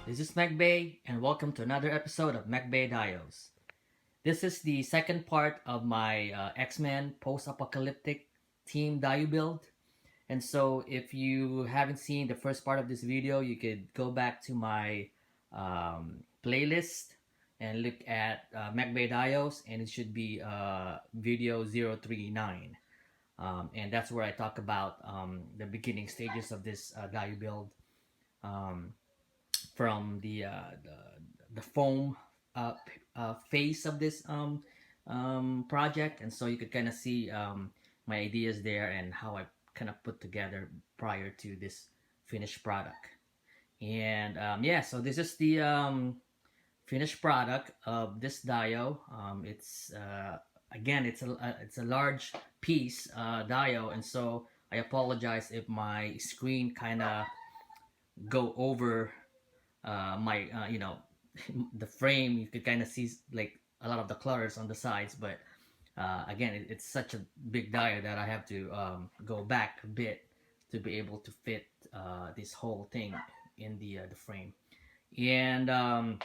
This is Mechbay, and welcome to another episode of Mechbay Dios. This is the second part of my X-Men post-apocalyptic team Dio build. And so, if you haven't seen the first part of this video, you could go back to my playlist and look at Mechbay Dios, and it should be video 039. And that's where I talk about the beginning stages of this Dio build. Um, from the foam phase of this project, and so you could kind of see my ideas there and how I kind of put together prior to this finished product. And yeah, so this is the finished product of this dio. It's again, it's a large piece dio, and so I apologize if my screen kind of go over my the frame. You could kind of see like a lot of the colors on the sides, but again, it's such a big dial that I have to go back a bit to be able to fit this whole thing in the frame. And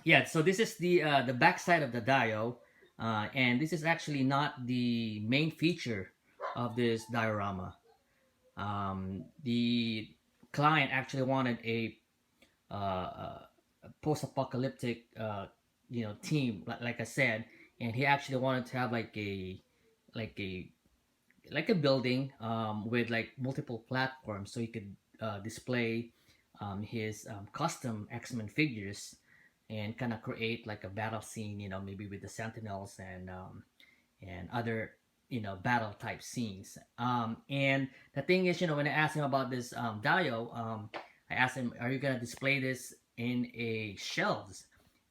yeah, so this is the back side of the dial, and this is actually not the main feature of this diorama. The client actually wanted a post-apocalyptic team, like I said, and he actually wanted to have like a like a building with like multiple platforms, so he could display his custom X-Men figures and kind of create like a battle scene, maybe with the Sentinels and other battle type scenes. And the thing is, when I asked him about this dio, I asked him, "Are you gonna display this in a shelves?"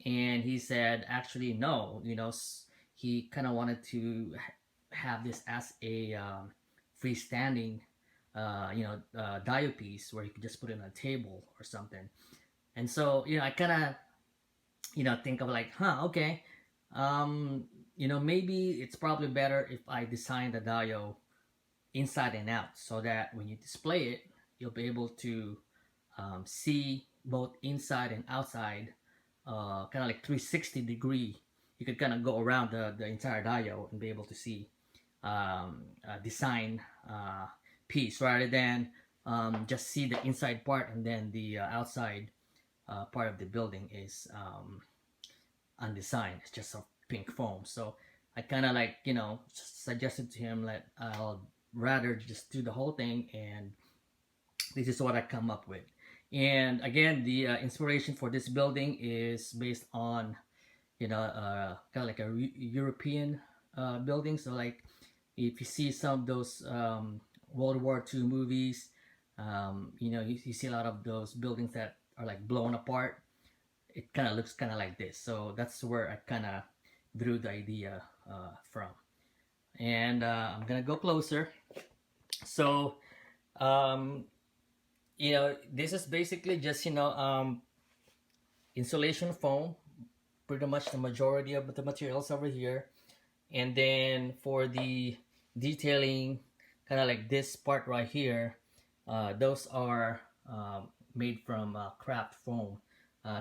And he said, "Actually, no. He kind of wanted to have this as a freestanding, dio piece where he could just put it on a table or something." And so, I kind of, think of like, okay, maybe it's probably better if I design the dio inside and out, so that when you display it, you'll be able to see both inside and outside, kind of like 360-degree. You could kind of go around the entire dio and be able to see a design piece, rather than just see the inside part and then the outside part of the building is undesigned. It's just a pink foam. So I kind of like, suggested to him that I'll rather just do the whole thing, and this is what I come up with. And again, the inspiration for this building is based on, kind of like a European building. So like, if you see some of those World War II movies, you see a lot of those buildings that are like blown apart. It kind of looks kind of like this. So that's where I kind of drew the idea from. And I'm gonna go closer. So this is basically just insulation foam, pretty much the majority of the materials over here. And then for the detailing, kind of like this part right here, those are made from craft foam.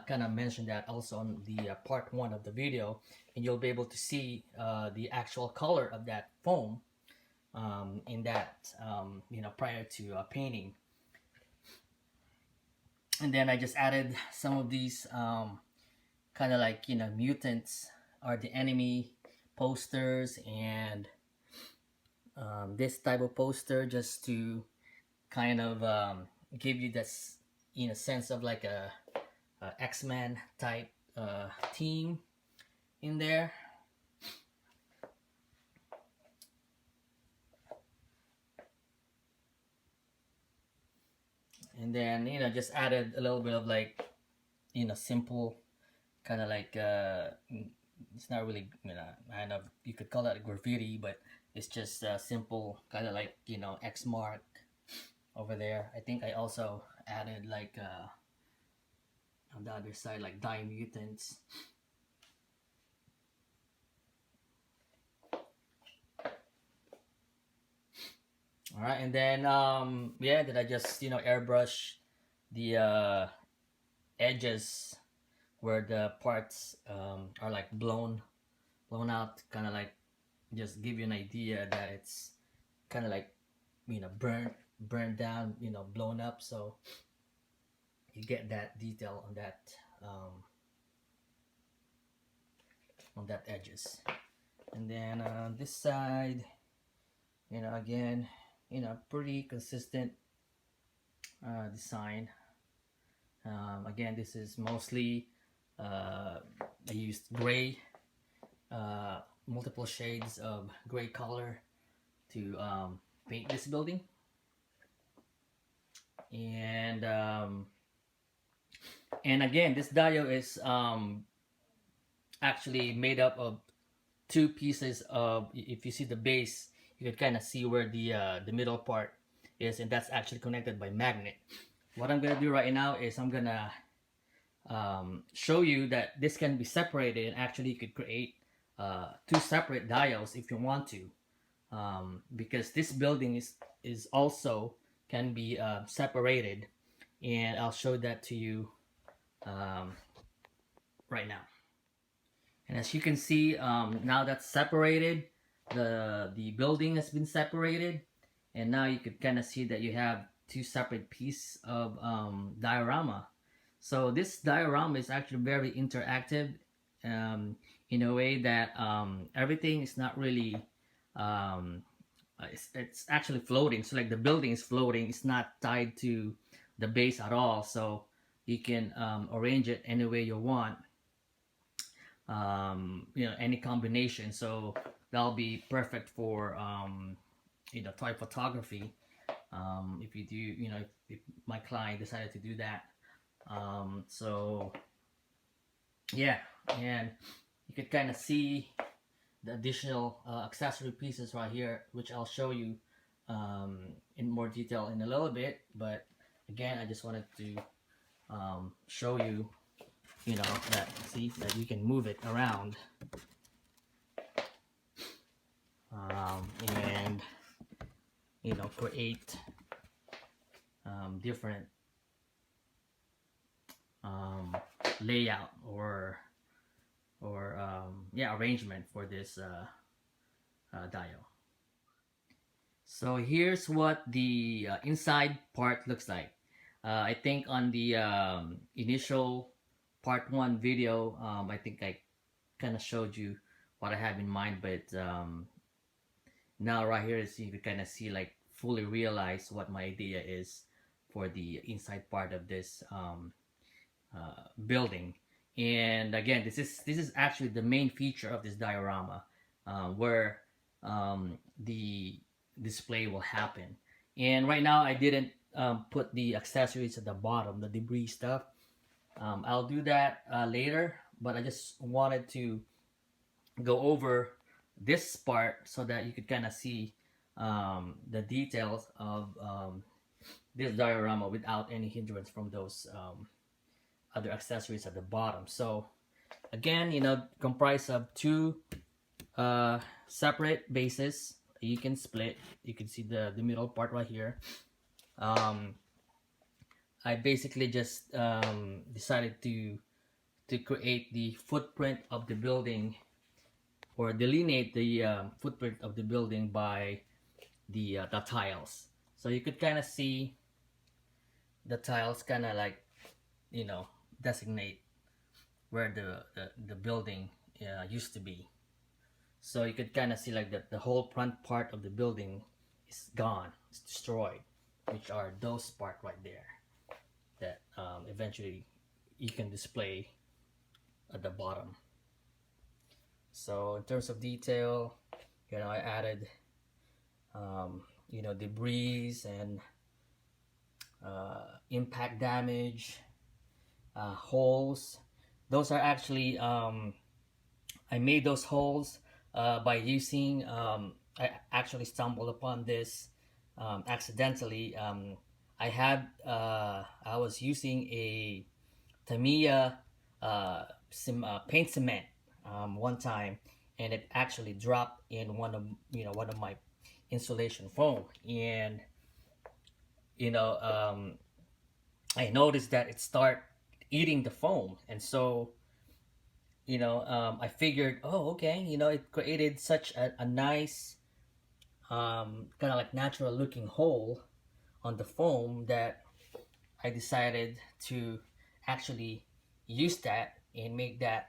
Kind of mentioned that also on the part 1 of the video, and you'll be able to see the actual color of that foam in that prior to painting. And then I just added some of these kind of like mutants are the enemy posters, and this type of poster, just to kind of give you this sense of like a X-Men type team in there. And then just added a little bit of like simple kind of like it's not really kind of, you could call that graffiti, but it's just simple kind of like X mark over there. I think I also added like on the other side like die mutants. All right, and then yeah, did I just airbrush the edges where the parts are like blown out, kind of like just give you an idea that it's kind of like, you know, burned down, you know, blown up. So you get that detail on that edges. And then on this side, you know, again, you know, pretty consistent design. Again, this is mostly I used gray, multiple shades of gray color to paint this building. And again, this Dio is actually made up of two pieces of, if you see the base, you can kind of see where the middle part is, and that's actually connected by magnet. What I'm gonna do right now is I'm gonna show you that this can be separated, and actually you could create two separate diodes if you want to, because this building is also can be separated, and I'll show that to you right now. And as you can see, now that's separated, the building has been separated, and now you could kind of see that you have two separate pieces of diorama. So this diorama is actually very interactive in a way that everything is not really it's actually floating. So like the building is floating, it's not tied to the base at all, so you can arrange it any way you want, you know, any combination. So that'll be perfect for you know, toy photography, if you do, you know, if my client decided to do that. So yeah, and you could kind of see the additional accessory pieces right here, which I'll show you in more detail in a little bit. But again, I just wanted to show you, you know, that, see, that you can move it around, and, you know, create different layout or yeah, arrangement for this dial. So here's what the inside part looks like. I think on the initial part 1 video, I think I kind of showed you what I have in mind, but now right here is, you can kind of see, like, fully realize what my idea is for the inside part of this building. And again, this is actually the main feature of this diorama, where the display will happen. And right now I didn't put the accessories at the bottom, the debris stuff. I'll do that later, but I just wanted to go over this part so that you could kind of see the details of this diorama without any hindrance from those other accessories at the bottom. So again, you know, comprised of two separate bases. You can split. You can see the middle part right here. I basically just decided to create the footprint of the building, or delineate the footprint of the building by the tiles. So you could kind of see the tiles kind of like, you know, designate where the building used to be. So you could kind of see like the whole front part of the building is gone, it's destroyed, which are those part right there that eventually you can display at the bottom. So in terms of detail, you know, I added you know, debris and impact damage, holes. Those are actually I made those holes by using I actually stumbled upon this accidentally. I was using a Tamiya paint cement one time, and it actually dropped in one of my insulation foam, and you know, I noticed that eating the foam. And so, I figured, oh, okay, it created such a nice, kind of like natural looking hole on the foam that I decided to actually use that and make that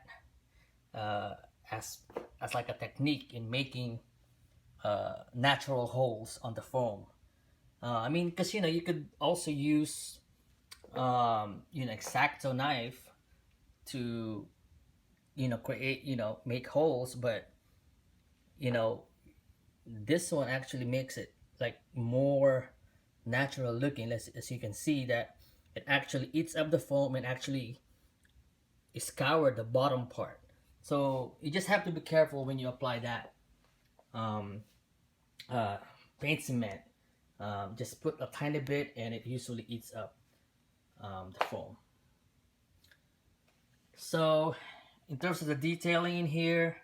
uh, as like a technique in making natural holes on the foam. I mean, because you could also use X-Acto knife to create, make holes, but you know this one actually makes it like more natural looking, as you can see that it actually eats up the foam and actually scour the bottom part. So you just have to be careful when you apply that um, uh, paint cement. Just put a tiny bit and it usually eats up the foam. So in terms of the detailing in here,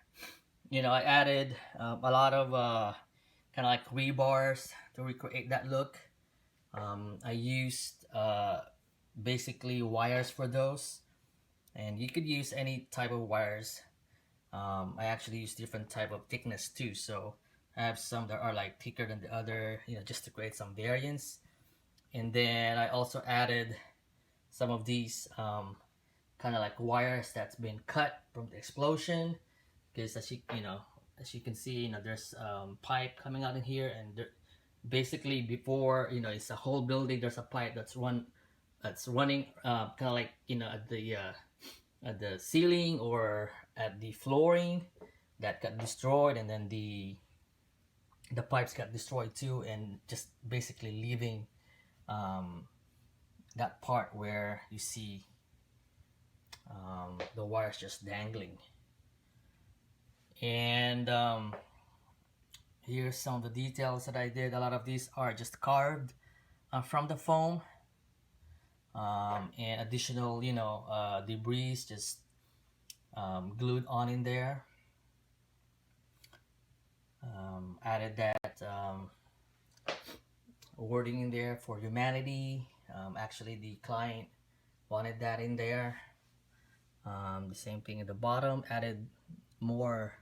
I added a lot of kind of like rebars to recreate that look. I used basically wires for those, and you could use any type of wires. I actually use different type of thickness too, so I have some that are like thicker than the other, just to create some variance. And then I also added some of these kind of like wires that's been cut from the explosion, because as you can see, there's pipe coming out in here, and basically before, it's a whole building, there's a pipe that's running kind of like at the ceiling or at the flooring that got destroyed, and then the pipes got destroyed too, and just basically leaving that part where you see the wires just dangling. And here's some of the details that I did. A lot of these are just carved from the foam, and additional debris just glued on in there. Added that wording in there for humanity. Actually, the client wanted that in there. The same thing at the bottom. Added more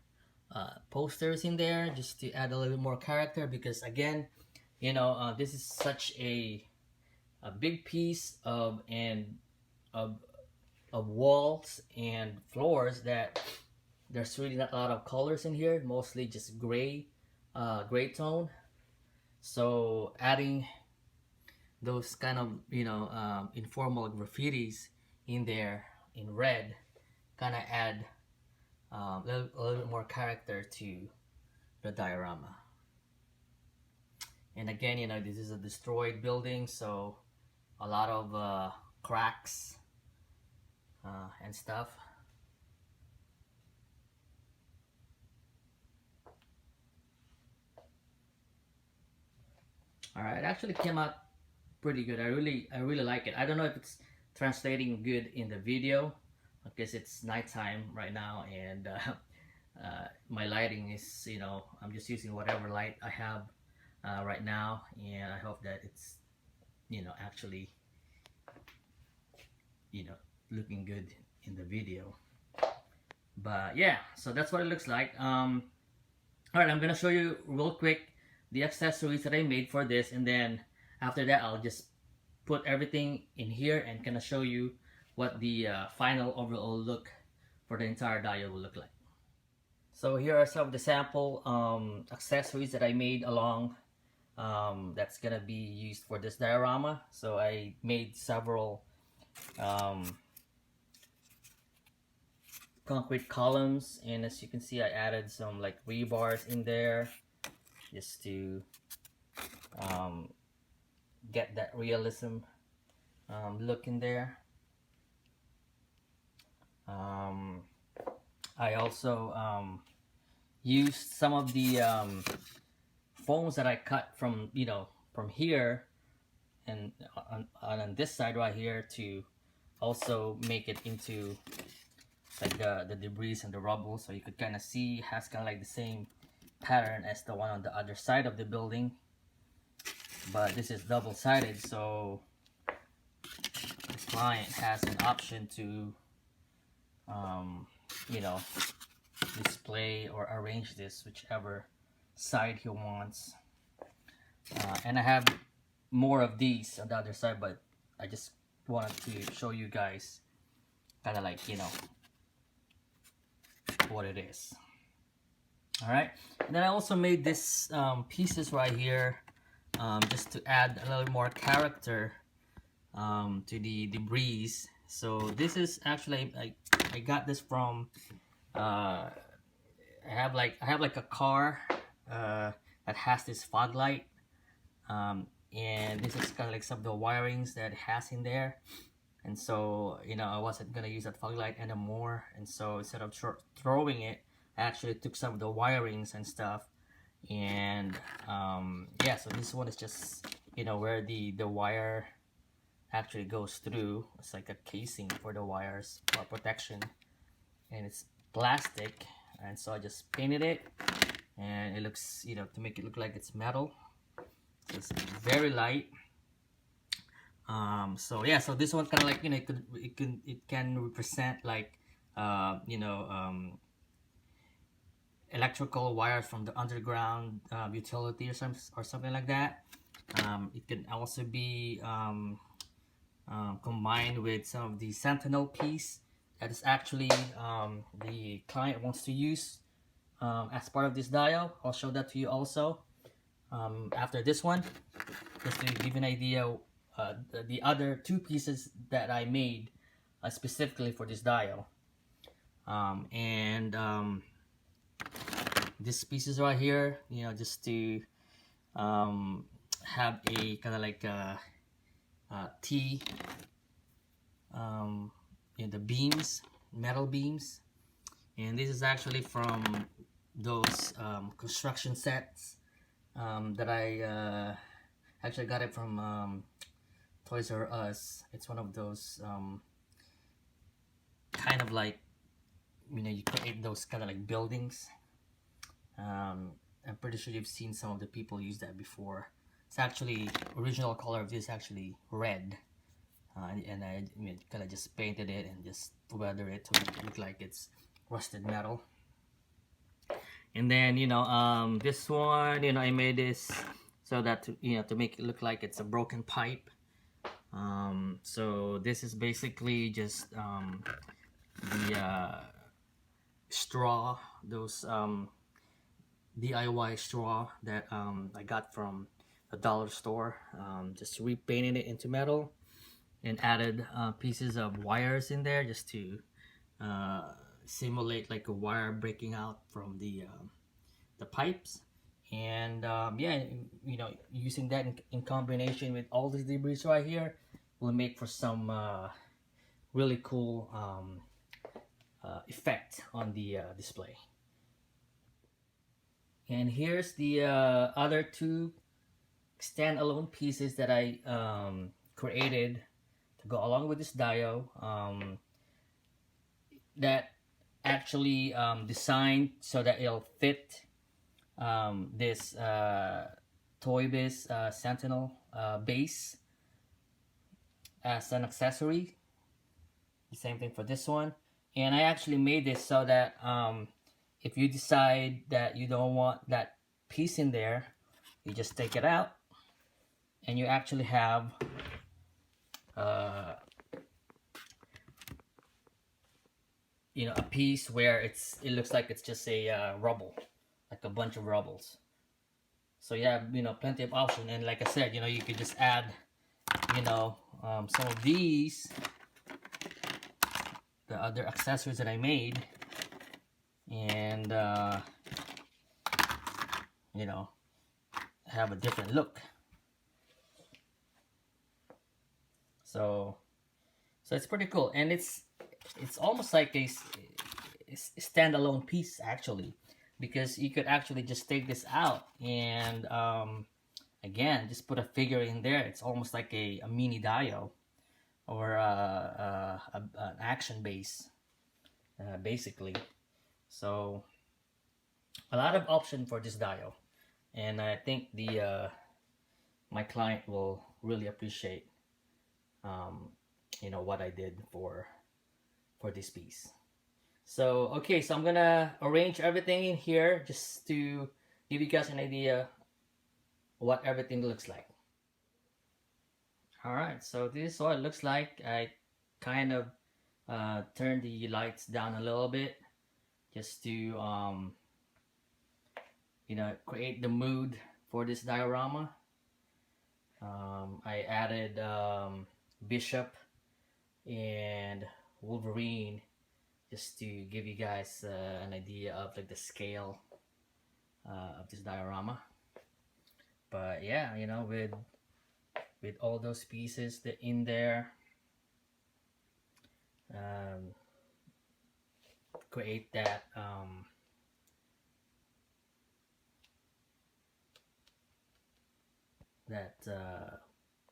posters in there just to add a little bit more character, because again, this is such a big piece of walls and floors that there's really not a lot of colors in here, mostly just gray tone. So adding those kind of informal graffitis in there in red kind of add a little bit more character to the diorama. And again, this is a destroyed building, so a lot of cracks and stuff. All right, it actually came out pretty good. I really like it. I don't know if it's translating good in the video because it's nighttime right now, and my lighting is, I'm just using whatever light I have right now, and I hope that it's actually looking good in the video. But yeah, so that's what it looks like. All right, I'm gonna show you real quick the accessories that I made for this, and then after that I'll just put everything in here and kind of show you what the final overall look for the entire dio will look like. So here are some of the sample accessories that I made along that's gonna be used for this diorama. So I made several concrete columns, and as you can see, I added some like rebars in there just to get that realism look in there. I also used some of the foams that I cut from from here and on this side right here to also make it into like the debris and the rubble, so you could kind of see it has kind of like the same pattern as the one on the other side of the building, but this is double-sided, so this client has an option to you know, display or arrange this whichever side he wants. And I have more of these on the other side, but I just wanted to show you guys kind of like, you know, what it is. All right, and then I also made this pieces right here just to add a little more character to the debris. So this is actually, I got this from I have like a car that has this fog light, and this is kind of like some of the wirings that it has in there. And so, you know, I wasn't gonna use that fog light anymore, and so instead of throwing it, I actually took some of the wirings and stuff. And yeah, so this one is just, you know, where the wire actually goes through. It's like a casing for the wires for protection, and it's plastic. And so I just painted it, and it looks, you know, to make it look like it's metal. So it's very light. So yeah, so this one kind of like, you know, it can represent like you know, electrical wires from the underground utility or something like that. It can also be combined with some of the sentinel piece that is actually the client wants to use as part of this dial. I'll show that to you also after this one, just to give you an idea. The other two pieces that I made specifically for this dial, and these pieces right here, you know, just to have a kind of like a T, in the beams, metal beams. And this is actually from those construction sets that I actually got it from Toys R Us. It's one of those kind of like, you know, you create those kind of like buildings. I'm pretty sure you've seen some of the people use that before. It's actually, original color of this is actually red, and I kind of just painted it and just weathered it to make it look like it's rusted metal. And then, you know, this one, you know, I made this so that you know, to make it look like it's a broken pipe. So this is basically just the straw, those DIY straw that I got from the dollar store. Just repainted it into metal and added pieces of wires in there just to simulate like a wire breaking out from the pipes. And yeah, you know, using that in combination with all this debris right here will make for some really cool effect on the display. And here's the other two standalone pieces that I created to go along with this dial, that actually designed so that it'll fit this Toy Biz Sentinel base as an accessory. The same thing for this one. And I actually made this so that if you decide that you don't want that piece in there, you just take it out and you actually have you know, a piece where it looks like it's just a rubble, like a bunch of rubbles. So you have, you know, plenty of option. And like I said, you know, you could just add, you know, some of these, the other accessories that I made, and you know, have a different look. So it's pretty cool, and it's almost like a standalone piece actually, because you could actually just take this out and again, just put a figure in there. It's almost like a mini dial or an action base, basically. So a lot of option for this dial, and I think the my client will really appreciate what I did for this piece. So okay, so I'm gonna arrange everything in here just to give you guys an idea what everything looks like. All right, so this is what it looks like. I kind of turned the lights down a little bit just to create the mood for this diorama. I added Bishop and Wolverine just to give you guys an idea of like the scale of this diorama. But yeah, with all those pieces that in there, create that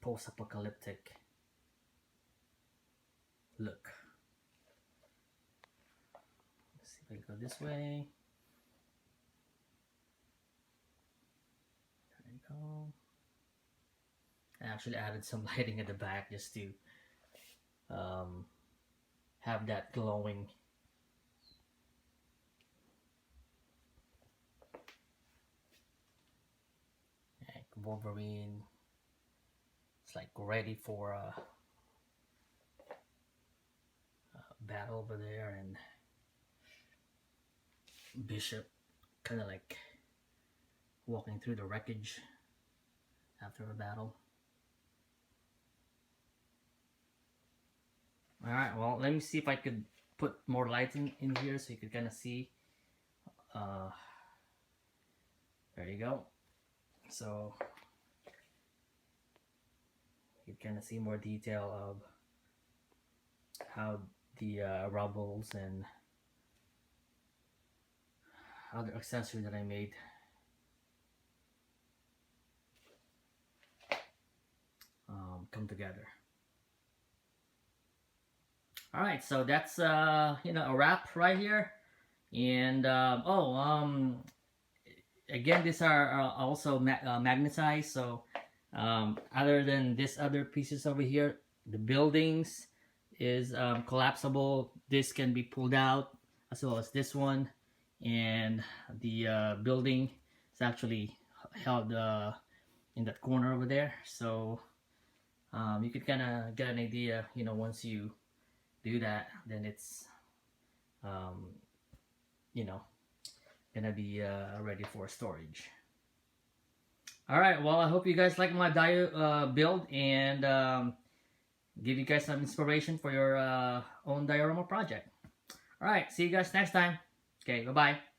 post-apocalyptic look. Let's see if I go this way. There you go. I actually added some lighting at the back just to have that glowing. Like Wolverine, it's like ready for a battle over there, and Bishop kind of like walking through the wreckage after a battle. Alright, well, let me see if I could put more lights in here so you could kind of see. There you go. So you can kind of see more detail of how the rubbles and other accessories that I made come together. Alright, so that's a wrap right here. And again, these are also magnetized, so other than this other pieces over here, the buildings is collapsible. This can be pulled out, as well as this one, and the building is actually held in that corner over there. So you could kind of get an idea, once you do that, then it's gonna be ready for storage. Alright, well, I hope you guys like my build and give you guys some inspiration for your own diorama project. Alright, see you guys next time. Okay, bye-bye.